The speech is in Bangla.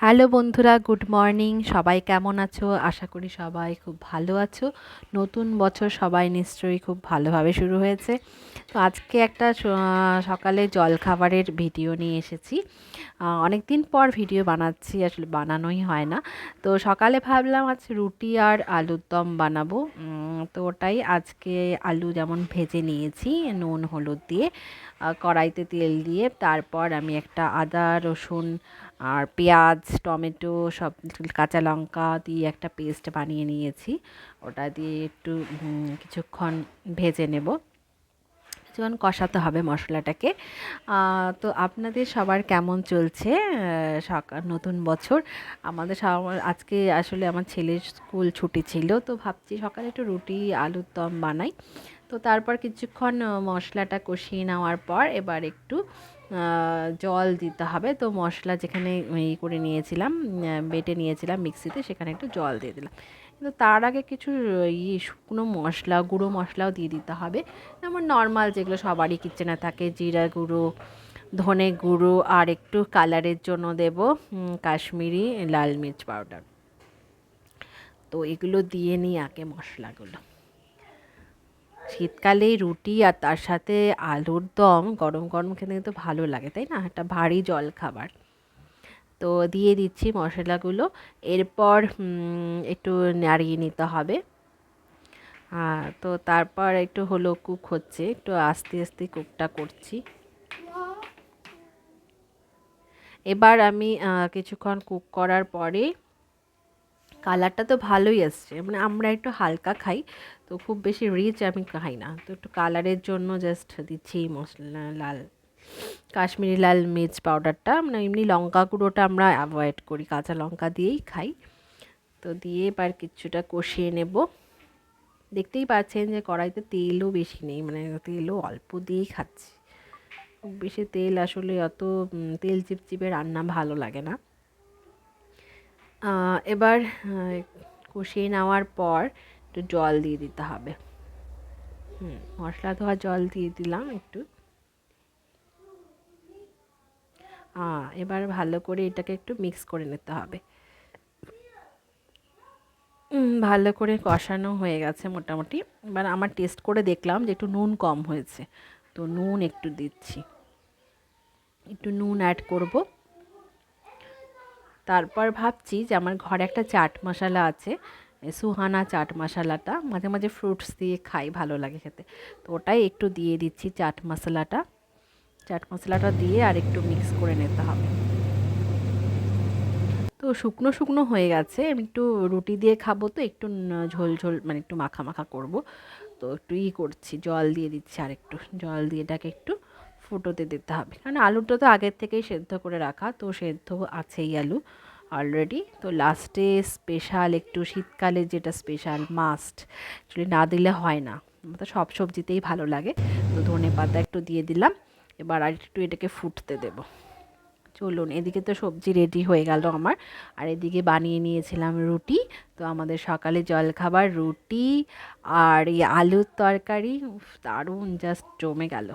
হ্যালো বন্ধুরা, গুড মর্নিং। সবাই কেমন আছো? আশা করি সবাই খুব ভালো আছো। নতুন বছর সবাই নিশ্চয়ই খুব ভালোভাবে শুরু হয়েছে। তো আজকে একটা সকালে জলখাবারের ভিডিও নিয়ে এসেছি। অনেক দিন পর ভিডিও বানাচ্ছি, আসলে বানানোই হয় না। তো সকালে ভাবলাম আজ রুটি আর আলুর দম বানাবো। তো ওটাই আজকে আলু যেমন ভেজে নিয়েছি নুন হলুদ দিয়ে, কড়াইতে তেল দিয়ে, তারপর আমি একটা আদা রসুন আর পেঁয়াজ টমেটো সব কাঁচা লঙ্কা দিয়ে একটা পেস্ট বানিয়ে নিয়েছি। ওটা দিয়ে একটু কিছুক্ষণ ভেজে নেব, কিছুক্ষণ কষাতে হবে মশলাটাকে। তো আপনাদের সবার কেমন চলছে সকাল নতুন বছর? আমাদের আজকে আসলে আমার ছেলের স্কুল ছুটি ছিল, তো ভাবছি সকালে একটু রুটি আলুর দম বানাই। তো তারপর কিছুক্ষণ মশলাটা কষিয়ে নেওয়ার পর এবার একটু জল দিতে হবে। তো মশলা যেখানে করে নিয়েছিলাম, বেটে নিয়েছিলাম মিক্সিতে, সেখানে একটু জল দিয়ে দিলাম। কিন্তু তার আগে কিছু শুকনো মশলা গুঁড়ো মশলাও দিয়ে দিতে হবে, যেমন নর্মাল যেগুলো সবারই কিচেনে থাকে, জিরা গুঁড়ো, ধনে গুঁড়ো, আর একটু কালারের জন্য দেব কাশ্মীরি লাল মির্চ পাউডার। তো এগুলো দিয়ে নিই আগে মশলাগুলো। শীতকালে রুটি আর তার সাথে আলুর দম গরম গরম খেতে কিন্তু ভালো লাগে, তাই না? একটা ভারী জল খাবার। তো দিয়ে দিচ্ছি মশলাগুলো। এরপর একটু নাড়িয়ে নিতে হবে। তো তারপর একটু হলো কুক হচ্ছে, একটু আস্তে আস্তে কুকটা করছি। এবার আমি কিছুক্ষণ কুক করার পরে কালারটা তো ভালোই আসছে, মানে আমরা একটু হালকা খাই, তো খুব বেশি রিচ আমি খাই না, তো একটু কালারের জন্য জাস্ট দিচ্ছি মশলা লাল কাশ্মীরি লাল মির্চ পাউডারটা। মানে এমনি লঙ্কা গুঁড়োটা আমরা অ্যাভয়েড করি, কাঁচা লঙ্কা দিয়েই খাই। তো দিয়ে এবার কিছুটা কষিয়ে নেব। দেখতেই পাচ্ছেন যে কড়াইতে তেলও বেশি নেই, মানে তেলও অল্প দিয়েই খাচ্ছি। খুব বেশি তেল আসলে অত তেল চিপচিপে রান্না ভালো লাগে না। এবার কষিয়ে নেওয়ার পর একটু জল দিয়ে দিতে হবে। মশলা ধোয়া জল দিয়ে দিলাম একটু। এবার ভালো করে এটাকে একটু মিক্স করে নিতে হবে। ভালো করে কষানো হয়ে গেছে মোটামুটি। এবার আমার টেস্ট করে দেখলাম যে একটু নুন কম হয়েছে, তো নুন একটু দিচ্ছি, একটু নুন অ্যাড করব। তারপর ভাবছি যে আমার ঘরে একটা চাট মশলা আছে, সুহানা চাট মশলাটা মাঝে মাঝে ফ্রুটস দিয়ে খাই, ভালো লাগে খেতে। তো ওটাই একটু দিয়ে দিচ্ছি চাট মশলাটা দিয়ে আর একটু মিক্স করে নিতে হবে। তো শুকনো শুকনো হয়ে গেছে, আমি একটু রুটি দিয়ে খাবো, তো একটু ঝোল ঝোল মানে একটু মাখা মাখা করব। তো একটু করছি, জল দিয়ে দিচ্ছি, আর একটু জল দিয়ে এটাকে একটু ফুটোতে দিতে হবে, কারণ আলুটা তো আগের থেকেই সেদ্ধ করে রাখা, তো সেদ্ধ আছেই আলু অলরেডি। তো লাস্টে স্পেশাল একটু শীতকালে যেটা স্পেশাল মাস্ট, অ্যাকচুয়ালি না দিলে হয় না, তো সব সবজিতেই ভালো লাগে, তো ধনে পাতা একটু দিয়ে দিলাম। এবার আর একটু এটাকে ফুটতে দেবো। চলুন, এদিকে তো সবজি রেডি হয়ে গেল আমার, আর এদিকে বানিয়ে নিয়েছিলাম রুটি। তো আমাদের সকালে জলখাবার রুটি আর এই আলুর তরকারি, উফ দারুণ, জাস্ট জমে গেল।